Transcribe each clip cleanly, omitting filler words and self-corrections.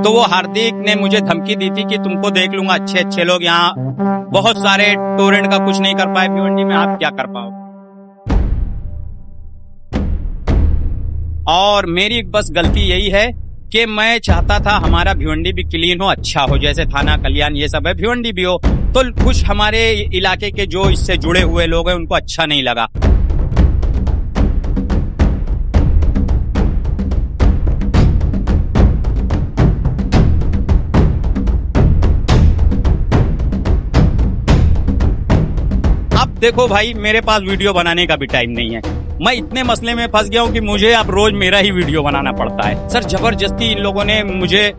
तो वो हार्दिक ने मुझे धमकी दी थी कि तुमको देख लूंगा, अच्छे अच्छे लोग यहाँ बहुत सारे टोरेंट का कुछ नहीं कर पाए भिवंडी में, आप क्या कर पाओ। और मेरी बस गलती यही है कि मैं चाहता था हमारा भिवंडी भी क्लीन हो, अच्छा हो, जैसे थाना कल्याण ये सब है, भिवंडी भी हो। तो कुछ हमारे इलाके के जो इससे जुड़े हुए लोग हैं उनको अच्छा नहीं लगा। अब देखो भाई, मेरे पास वीडियो बनाने का भी टाइम नहीं है। मैं इतने मसले में फंस गया हूँ कि मुझे अब रोज मेरा ही वीडियो बनाना पड़ता है। सर जबरदस्ती इन लोगों ने मुझे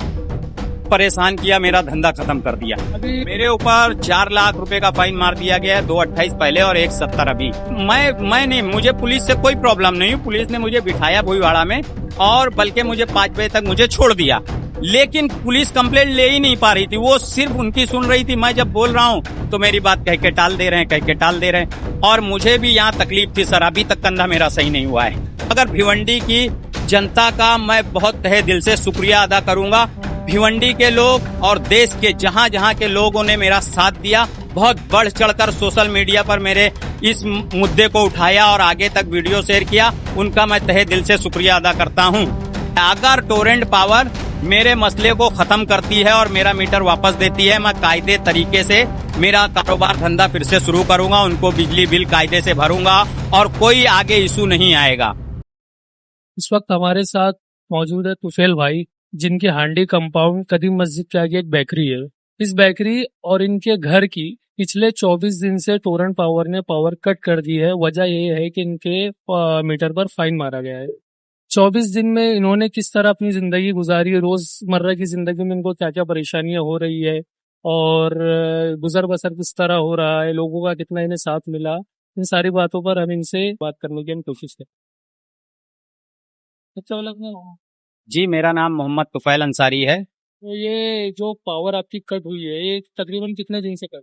परेशान किया, मेरा धंधा खत्म कर दिया। अभी मेरे ऊपर 4 लाख रुपए का फाइन मार दिया गया है, 228 पहले और 170 अभी। मैं नहीं, मुझे पुलिस से कोई प्रॉब्लम नहीं है। पुलिस ने मुझे बिठाया भोईवाड़ा में और बल्कि मुझे 5 बजे तक मुझे छोड़ दिया, लेकिन पुलिस कंप्लेंट ले ही नहीं पा रही थी। वो सिर्फ उनकी सुन रही थी। मैं जब बोल रहा हूँ तो मेरी बात कह के टाल दे रहे हैं, कह के टाल दे रहे हैं। और मुझे भी यहाँ तकलीफ थी सर, अभी तक कंधा मेरा सही नहीं हुआ है। अगर भिवंडी की जनता का मैं बहुत तहे दिल से शुक्रिया अदा करूंगा। भिवंडी के लोग और देश के जहां जहां के लोगों ने मेरा साथ दिया, बहुत बढ़ चढ़कर सोशल मीडिया पर मेरे इस मुद्दे को उठाया और आगे तक वीडियो शेयर किया, उनका मैं तहे दिल से शुक्रिया अदा करता हूं। अगर टोरेंट पावर मेरे मसले को खत्म करती है और मेरा मीटर वापस देती है, मैं कायदे तरीके से मेरा कारोबार धंधा फिर से शुरू करूंगा, उनको बिजली बिल कायदे से भरूंगा और कोई आगे इशू नहीं आएगा। इस वक्त हमारे साथ मौजूद है तुफेल भाई, जिनके हांडी कंपाउंड कदीम मस्जिद के आगे एक बेकरी है। इस बेकरी और इनके घर की पिछले 24 दिन से टोरेंट पावर ने पावर कट कर दी है। वजह ये है कि इनके मीटर पर फाइन मारा गया है। 24 दिन में इन्होंने किस तरह अपनी जिंदगी गुजारी है, रोजमर्रा की जिंदगी में इनको क्या क्या परेशानियां हो रही है और गुजर बसर किस तरह हो रहा है, लोगों का कितना इन्हें साथ मिला, इन सारी बातों पर हम इनसे बात करने की हम कोशिश करें। अच्छा लगा जी, मेरा नाम मोहम्मद तुफैल अंसारी है। तो ये जो पावर आपकी कट हुई है, ये तकरीबन कितने दिन से कट?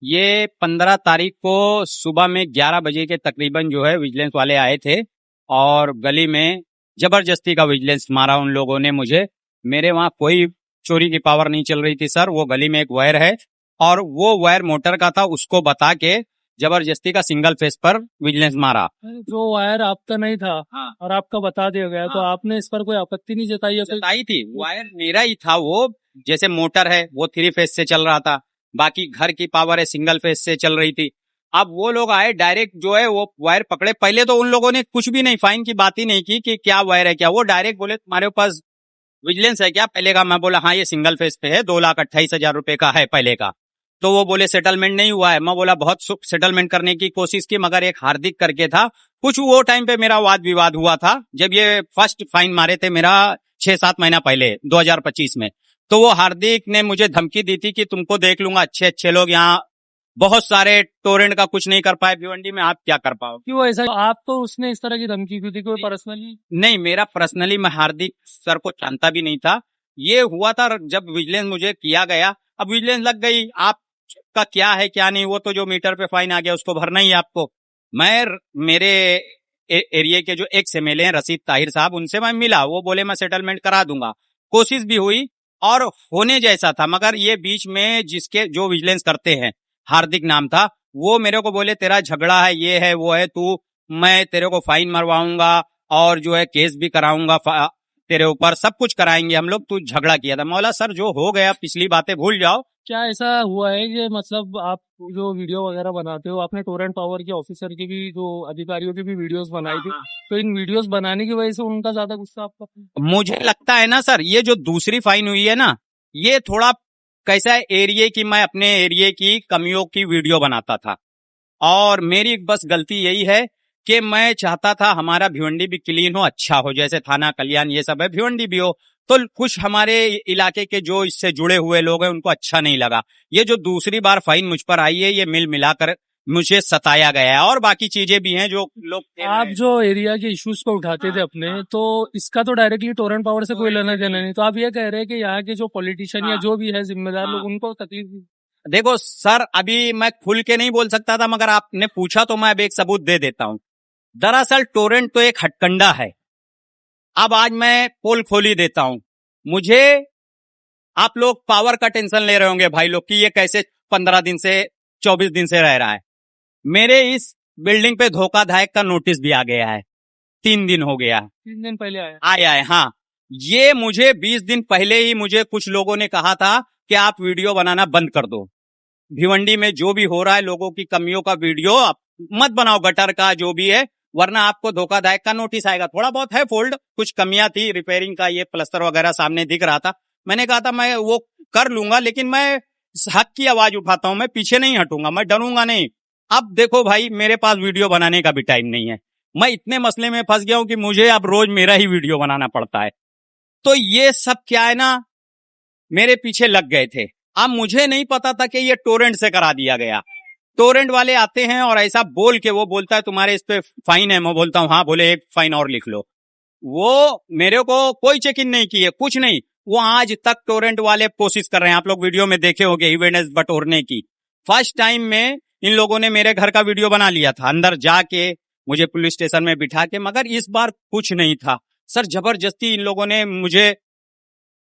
ये 15 तारीख को सुबह में 11 बजे के तकरीबन जो है विजिलेंस वाले आए थे और गली में जबरदस्ती का विजिलेंस मारा उन लोगों ने मुझे। मेरे वहाँ कोई चोरी की पावर नहीं चल रही थी सर। वो गली में एक वायर है और वो वायर मोटर का था, उसको बता के जबरदस्ती का सिंगल फेस पर विजिलेंस मारा। जो वायर आपका नहीं था हाँ। और आपका बता दिया गया, तो आपने इस पर कोई आपत्ति नहीं जताई है? जताई थी, वायर मेरा ही था। वो जैसे मोटर है वो 3 फेस से चल रहा था, बाकी घर की पावर है सिंगल फेस से चल रही थी। अब वो लोग आए डायरेक्ट जो है वो वायर पकड़े। पहले तो उन लोगों ने कुछ भी नहीं, फाइन की बात ही नहीं की कि क्या वायर है क्या। वो डायरेक्ट बोले तुम्हारे पास विजिलेंस है क्या पहले का? मैं बोला हाँ ये सिंगल फेस पे है, 2,28,000 रुपए का है पहले का। तो वो बोले सेटलमेंट नहीं हुआ है। मैं बोला बहुत सेटलमेंट करने की कोशिश की, मगर एक हार्दिक करके था कुछ, वो टाइम पे मेरा वाद विवाद हुआ था जब ये फर्स्ट फाइन मारे थे मेरा 6-7 महीना पहले 2025 में। तो वो हार्दिक ने मुझे धमकी दी थी कि तुमको देख लूंगा, अच्छे अच्छे लोग यहाँ बहुत सारे टोरेंट का कुछ नहीं कर पाए भिवंडी में, आप क्या कर पाओ। क्यों ऐसा? आप तो उसने इस तरह की धमकी दी थी, कोई पर्सनली? नहीं, मेरा पर्सनली मैं हार्दिक सर को जानता भी नहीं था। ये हुआ था जब विजिलेंस मुझे किया गया। अब विजिलेंस लग गई, आपका क्या है क्या नहीं, वो तो जो मीटर पे फाइन आ गया उसको भरना ही है आपको। मैं मेरे एरिया के जो एक्स एमएलए हैं रशीद ताहिर साहब, उनसे मैं मिला। वो बोले मैं सेटलमेंट करा दूंगा। कोशिश भी हुई और होने जैसा था, मगर ये बीच में जिसके जो विजिलेंस करते हैं, हार्दिक नाम था, वो मेरे को बोले तेरा झगड़ा है, ये है वो है, तू मैं तेरे को फाइन मरवाऊंगा और जो है केस भी कराऊंगा तेरे ऊपर, सब कुछ कराएंगे हम लोग, तू झगड़ा किया था। मौला सर जो हो गया पिछली बातें भूल जाओ। क्या ऐसा हुआ है कि मतलब आप जो वीडियो वगैरह बनाते हो, आपने टोरेंट पावर के ऑफिसर की भी, जो अधिकारियों की भी वीडियोस बनाई थी, तो इन वीडियोस बनाने की वजह से उनका ज्यादा गुस्सा आपका? मुझे लगता है ना सर, ये जो दूसरी फाइन हुई है ना, ये थोड़ा कैसा है एरिया की, मैं अपने एरिया की कमियों की वीडियो बनाता था और मेरी बस गलती यही है कि मैं चाहता था हमारा भिवंडी भी क्लीन हो, अच्छा हो, जैसे थाना कल्याण ये सब है, भिवंडी भी हो। तो कुछ हमारे इलाके के जो इससे जुड़े हुए लोग हैं उनको अच्छा नहीं लगा। ये जो दूसरी बार फाइन मुझ पर आई है, ये मिल मिलाकर मुझे सताया गया है और बाकी चीजें भी हैं जो लोग। आप जो एरिया के इश्यूज को उठाते थे अपने, तो इसका तो डायरेक्टली टोरेंट पावर से कोई लेना देना नहीं, तो आप ये कह रहे हैं कि यहाँ के जो पॉलिटिशियन या जो भी है जिम्मेदार लोग, उनको तकलीफ? देखो सर, अभी मैं खुल के नहीं बोल सकता था, मगर आपने पूछा तो मैं अब एक सबूत दे देता हूँ। दरअसल टोरेंट तो एक हथकंडा है। अब आज मैं पोल खोली देता हूँ। मुझे आप लोग पावर का टेंशन ले रहे होंगे भाई लोग कि ये कैसे 15 दिन से 24 दिन से रह रहा है। मेरे इस बिल्डिंग पे धोखाधड़क का नोटिस भी आ गया है, 3 दिन हो गया। 3 दिन पहले आया है। हाँ, ये मुझे 20 दिन पहले ही मुझे कुछ लोगों ने कहा था कि आप वीडियो बनाना बंद कर दो। भिवंडी में जो भी हो रहा है लोगों की कमियों का वीडियो मत बनाओ, गटर का जो भी है, वरना आपको धोखाधड़क का नोटिस आएगा। थोड़ा बहुत है फोल्ड, कुछ कमियां थी, रिपेयरिंग का ये प्लस्तर वगैरह सामने दिख रहा था। मैंने कहा था मैं वो कर लूंगा, लेकिन मैं हक की आवाज उठाता हूं, मैं पीछे नहीं हटूंगा, मैं डरूंगा नहीं। अब देखो भाई, मेरे पास वीडियो बनाने का भी टाइम नहीं है। मैं इतने मसले में फंस गया हूं कि मुझे अब रोज मेरा ही वीडियो बनाना पड़ता है। तो ये सब क्या है ना, मेरे पीछे लग गए थे। अब मुझे नहीं पता था कि ये टोरेंट से करा दिया गया। टोरेंट वाले आते हैं और ऐसा बोल के वो बोलता है तुम्हारे इस पे फाइन है। मैं बोलता हूं हाँ, बोले एक फाइन और लिख लो। वो मेरे को कोई चेक इन नहीं किए, कुछ नहीं। वो आज तक टोरेंट वाले कोशिश कर रहे हैं, आप लोग वीडियो में देखे होंगे एविडेंस बटोरने की। फर्स्ट टाइम में इन लोगों ने मेरे घर का वीडियो बना लिया था, अंदर जाके मुझे पुलिस स्टेशन में बिठा के, मगर इस बार कुछ नहीं था सर। जबरदस्ती इन लोगों ने मुझे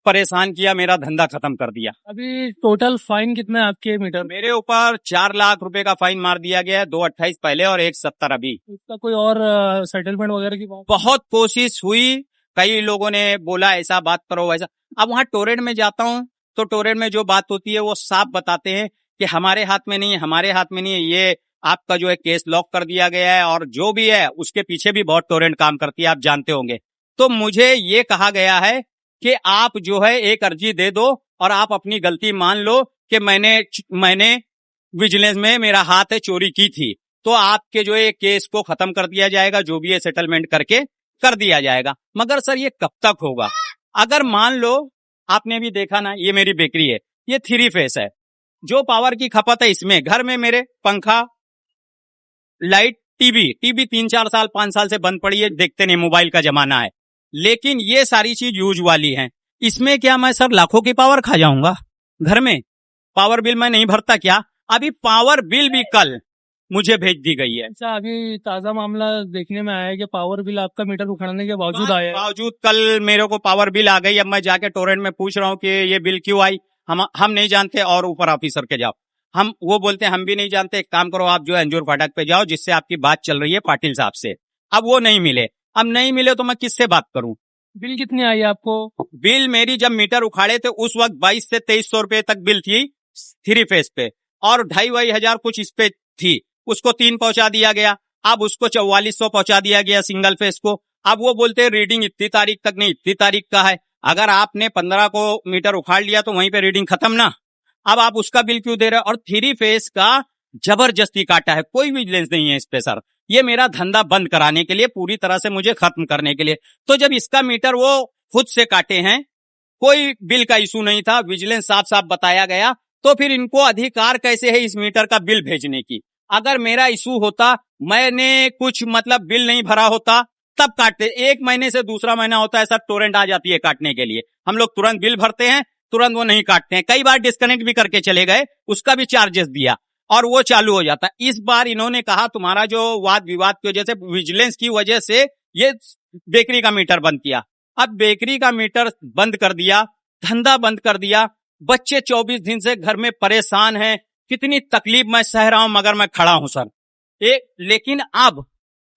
परेशान किया, मेरा धंधा खत्म कर दिया। अभी टोटल फाइन कितना है आपके मीटर? मेरे ऊपर 4 लाख रुपए का फाइन मार दिया गया है, 228 पहले और 170 अभी। इसका कोई और सेटलमेंट वगैरह की बात? बहुत कोशिश हुई, कई लोगों ने बोला ऐसा बात करो वैसा। अब वहां टोरेंट में जाता हूं तो टोरेंट में जो बात होती है वो साफ बताते हैं कि हमारे हाथ में नहीं है, हमारे हाथ में नहीं है, ये आपका जो है केस लॉक कर दिया गया है, और जो भी है उसके पीछे भी बहुत टोरेंट काम करती है, आप जानते होंगे। तो मुझे ये कहा गया है कि आप जो है एक अर्जी दे दो और आप अपनी गलती मान लो कि मैंने विजिलेंस में मेरा हाथ है, चोरी की थी, तो आपके जो है केस को खत्म कर दिया जाएगा, जो भी है सेटलमेंट करके कर दिया जाएगा। मगर सर ये कब तक होगा? अगर मान लो, आपने भी देखा ना, ये मेरी बेकरी है, ये 3 फेस है। जो पावर की खपत है इसमें, घर में मेरे पंखा, लाइट, टीवी 3-4 साल 5 साल से बंद पड़ी है, देखते नहीं, मोबाइल का जमाना है। लेकिन ये सारी चीज यूज वाली है। इसमें क्या मैं सर लाखों की पावर खा जाऊंगा? घर में पावर बिल मैं नहीं भरता क्या? अभी पावर बिल भी कल मुझे भेज दी गई है। अच्छा, अभी ताजा मामला देखने में आया है कि पावर बिल आपका मीटर उखाड़ने के बावजूद आया है। बावजूद कल मेरे को पावर बिल आ गई। अब मैं जाके टोरेंट में पूछ रहा हूँ कि ये बिल क्यों आई। हम नहीं जानते, और ऊपर ऑफिसर के जाओ, वो बोलते हैं हम भी नहीं जानते। एक काम करो, आप जो है अंजूर फाटक पे जाओ, जिससे आपकी बात चल रही है पाटिल साहब से। अब वो नहीं मिले। अब नहीं मिले तो मैं किससे बात करूं? बिल कितनी आई आपको? बिल मेरी जब मीटर उखाड़े थे उस वक्त 22 से 2300 रुपए तक बिल थी 3 फेस पे, और 2,500 हजार कुछ इस पे थी। उसको 3 पहुंचा दिया गया। अब उसको 4400 पहुंचा दिया गया सिंगल फेस को। अब वो बोलते हैं रीडिंग इतनी तारीख तक नहीं, इतनी तारीख का है। अगर आपने 15 को मीटर उखाड़ लिया तो वहीं पे रीडिंग खत्म ना। अब आप उसका बिल क्यों दे रहे हो? और 3 फेस का जबरदस्ती काटा है, कोई विजिलेंस नहीं है इस पे सर। ये मेरा धंधा बंद कराने के लिए, पूरी तरह से मुझे खत्म करने के लिए। तो जब इसका मीटर वो खुद से काटे हैं, कोई बिल का इशू नहीं था, विजिलेंस साफ साफ बताया गया, तो फिर इनको अधिकार कैसे है इस मीटर का बिल भेजने की? अगर मेरा इशू होता, मैंने कुछ मतलब बिल नहीं भरा होता, तब काटते। 1 महीने से दूसरा महीना होता है सर, टोरेंट आ जाती है काटने के लिए, हम लोग तुरंत बिल भरते हैं, तुरंत वो नहीं काटते हैं। कई बार डिस्कनेक्ट भी करके चले गए, उसका भी चार्जेस दिया और वो चालू हो जाता है। इस बार इन्होंने कहा तुम्हारा जो वाद विवाद की वजह से, विजिलेंस की वजह से ये बेकरी का मीटर बंद किया। अब बेकरी का मीटर बंद कर दिया, धंधा बंद कर दिया, बच्चे 24 दिन से घर में परेशान हैं। कितनी तकलीफ मैं सह रहा हूं, मगर मैं खड़ा हूं सर। लेकिन अब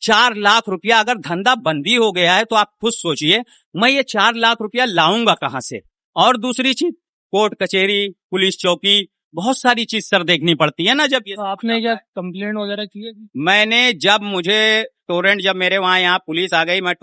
4 लाख रुपया अगर धंधा बंदी हो गया है, तो आप खुद सोचिए मैं ये 4 लाख रुपया लाऊंगा कहां से? और दूसरी चीज, कोर्ट कचहरी, पुलिस चौकी, बहुत सारी चीज सर देखनी पड़ती है ना। जब ये तो आपने क्या कंप्लेंट वगैरह की है? मैंने, जब मुझे टोरेंट, जब मेरे वहां यहाँ पुलिस आ गई, मैं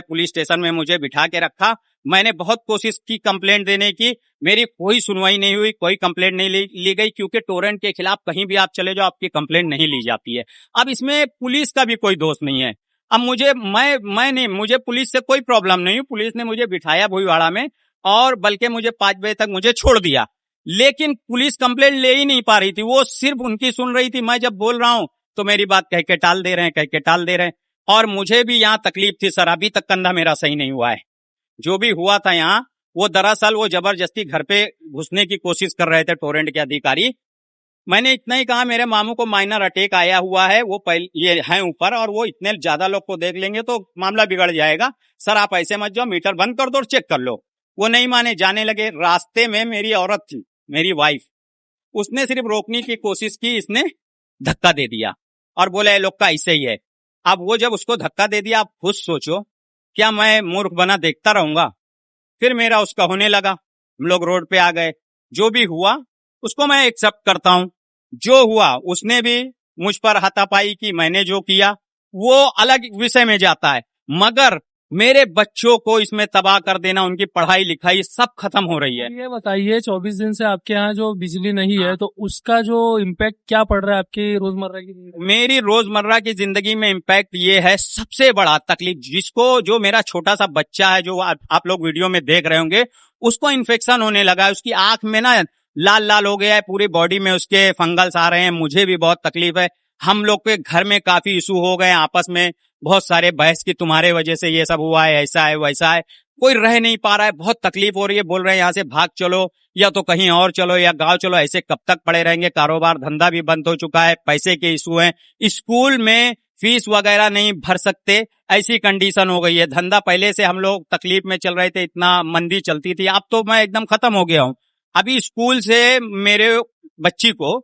पुलिस स्टेशन में मुझे बिठा के रखा। मैंने बहुत कोशिश की कंप्लेंट देने की, मेरी कोई सुनवाई नहीं हुई, कोई कंप्लेंट नहीं ली गई, क्योंकि टोरेंट के खिलाफ कहीं भी आप चले जाओ आपकी कंप्लेंट नहीं ली जाती है। अब इसमें पुलिस का भी कोई दोष नहीं है। अब मुझे पुलिस से कोई प्रॉब्लम नहीं, पुलिस ने मुझे बिठाया भुईवाड़ा में, और बल्कि मुझे 5 बजे तक मुझे छोड़ दिया। लेकिन पुलिस कंप्लेंट ले ही नहीं पा रही थी, वो सिर्फ उनकी सुन रही थी। मैं जब बोल रहा हूं तो मेरी बात कह के टाल दे रहे हैं, और मुझे भी यहाँ तकलीफ थी सर। अभी तक कंधा मेरा सही नहीं हुआ है। जो भी हुआ था यहाँ, वो दरअसल वो जबरदस्ती घर पे घुसने की कोशिश कर रहे थे टोरेंट के अधिकारी। मैंने इतना ही कहा, मेरे मामू को माइनर अटैक आया हुआ है, वो ये है ऊपर, और वो इतने ज्यादा लोग को देख लेंगे तो मामला बिगड़ जाएगा। सर आप ऐसे मत जाओ, मीटर बंद कर दो और चेक कर लो। वो नहीं माने, जाने लगे। रास्ते में मेरी औरत थी, मेरी वाइफ, उसने सिर्फ रोकने की कोशिश की, इसने धक्का दे दिया और बोला ये लोग का ऐसे ही है। अब वो जब उसको धक्का दे दिया, आप खुद सोचो, क्या मैं मूर्ख बना देखता रहूंगा? फिर मेरा उसका होने लगा, हम लोग रोड पे आ गए। जो भी हुआ उसको मैं एक्सेप्ट करता हूं, जो हुआ उसने भी मुझ पर हाथापाई की, मैंने जो किया वो अलग विषय में जाता है, मगर मेरे बच्चों को इसमें तबाह कर देना, उनकी पढ़ाई लिखाई सब खत्म हो रही है। ये बताइए 24 दिन से आपके यहाँ जो बिजली नहीं है तो उसका जो इम्पैक्ट क्या पड़ रहा है आपकी रोजमर्रा की जिंदगी में? मेरी रोजमर्रा की जिंदगी में इम्पैक्ट ये है, सबसे बड़ा तकलीफ जिसको, जो मेरा छोटा सा बच्चा है जो आप लोग वीडियो में देख रहे होंगे, उसको इन्फेक्शन होने लगा है, उसकी आंख में ना लाल लाल हो गया है, पूरी बॉडी में उसके फंगल्स आ रहे हैं, मुझे भी बहुत तकलीफ है। हम लोग के घर में काफी इशू हो गए आपस में, बहुत सारे बहस की, तुम्हारे वजह से ये सब हुआ है, ऐसा है वैसा है, कोई रह नहीं पा रहा है, बहुत तकलीफ हो रही है। बोल रहे हैं यहाँ से भाग चलो या तो कहीं और चलो या गांव चलो, ऐसे कब तक पड़े रहेंगे? कारोबार धंधा भी बंद हो चुका है, पैसे के इशू हैं, स्कूल में फीस वगैरह नहीं भर सकते, ऐसी कंडीशन हो गई है। धंधा पहले से हम लोग तकलीफ में चल रहे थे, इतना मंदी चलती थी, अब तो मैं एकदम खत्म हो गया हूँ। अभी स्कूल से मेरे बच्ची को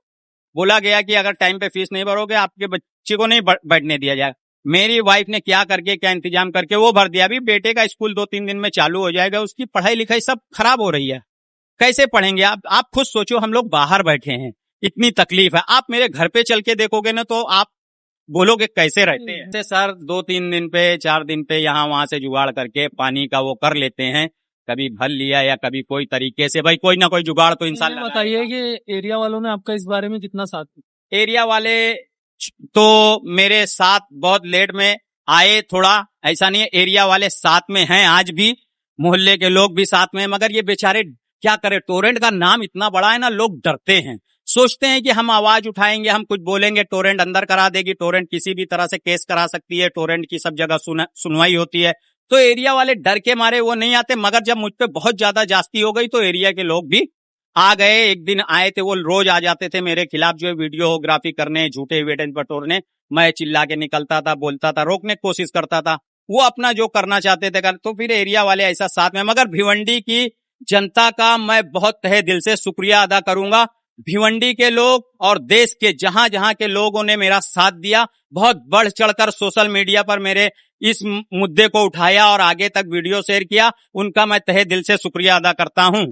बोला गया कि अगर टाइम पे फीस नहीं भरोगे आपके बच्चे को नहीं बैठने दिया जाएगा। मेरी वाइफ ने क्या करके, क्या इंतजाम करके वो भर दिया। अभी बेटे का स्कूल 2-3 दिन में चालू हो जाएगा, उसकी पढ़ाई लिखाई सब खराब हो रही है, कैसे पढ़ेंगे? आप खुद सोचो, हम लोग बाहर बैठे हैं, इतनी तकलीफ है, आप मेरे घर पे चल के देखोगे ना तो आप बोलोगे कैसे रहते हैं। सर 2-3 दिन पे, 4 दिन पे यहाँ वहां से जुगाड़ करके पानी का वो कर लेते हैं, कभी भर लिया या कभी कोई तरीके से, भाई कोई ना कोई जुगाड़ तो इंसान। बताइए कि एरिया वालों ने आपका इस बारे में कितना साथ दिया? एरिया वाले तो मेरे साथ बहुत लेट में आए, थोड़ा ऐसा नहीं है, एरिया वाले साथ में हैं आज भी, मोहल्ले के लोग भी साथ में हैं, मगर ये बेचारे क्या करें, टोरेंट का नाम इतना बड़ा है ना, लोग डरते हैं, सोचते हैं कि हम आवाज उठाएंगे, हम कुछ बोलेंगे टोरेंट अंदर करा देगी, टोरेंट किसी भी तरह से केस करा सकती है, टोरेंट की सब जगह सुनवाई होती है, तो एरिया वाले डर के मारे वो नहीं आते। मगर जब मुझ पे बहुत ज्यादा जास्ती हो गई तो एरिया के लोग भी आ गए। एक दिन आए थे, वो रोज आ जाते थे मेरे खिलाफ जो है वीडियोग्राफी करने, झूठे एविडेंस बटोरने, मैं चिल्ला के निकलता था, बोलता था, रोकने की कोशिश करता था, वो अपना जो करना चाहते थे कर, तो फिर एरिया वाले ऐसा साथ में। मगर भिवंडी की जनता का मैं बहुत तहे दिल से शुक्रिया अदा करूंगा, भिवंडी के लोग और देश के जहां जहां के लोगों ने मेरा साथ दिया, बहुत बढ़ चढ़कर सोशल मीडिया पर मेरे इस मुद्दे को उठाया और आगे तक वीडियो शेयर किया, उनका मैं तहे दिल से शुक्रिया अदा करता हूं।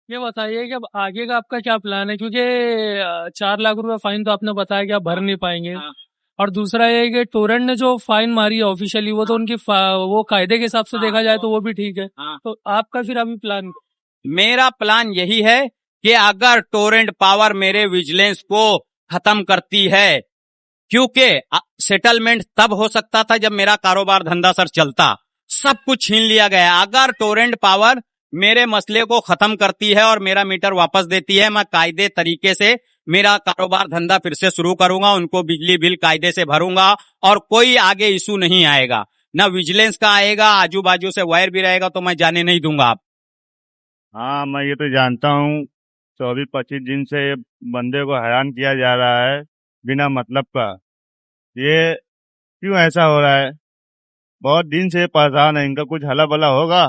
ये बताइए कि अब आगे का आपका क्या प्लान है, क्योंकि 4 लाख रुपए फाइन तो आपने बताया कि आप भर नहीं पाएंगे। हाँ। और दूसरा ये कि टोरेंट ने जो फाइन मारी है ऑफिशियली, वो तो उनकी वो कायदे के हिसाब से देखा जाए तो वो भी ठीक है। तो आपका फिर अभी प्लान? मेरा प्लान यही है कि अगर टोरेंट पावर मेरे विजिलेंस को खत्म करती है, क्योंकि सेटलमेंट तब हो सकता था जब मेरा कारोबार धंधा सर चलता, सब कुछ छीन लिया गया। अगर टोरेंट पावर मेरे मसले को खत्म करती है और मेरा मीटर वापस देती है, मैं कायदे तरीके से मेरा कारोबार धंधा फिर से शुरू करूंगा, उनको बिजली बिल कायदे से भरूंगा और कोई आगे इशू नहीं आएगा, ना विजिलेंस का आएगा, आजू बाजू से वायर भी रहेगा तो मैं जाने नहीं दूंगा। आप? हाँ, मैं ये तो जानता हूँ 24-25 दिन से ये बंदे को हैरान किया जा रहा है बिना मतलब का। ये क्यों ऐसा हो रहा है? बहुत दिन से परेशान है, इनका कुछ हला भला होगा।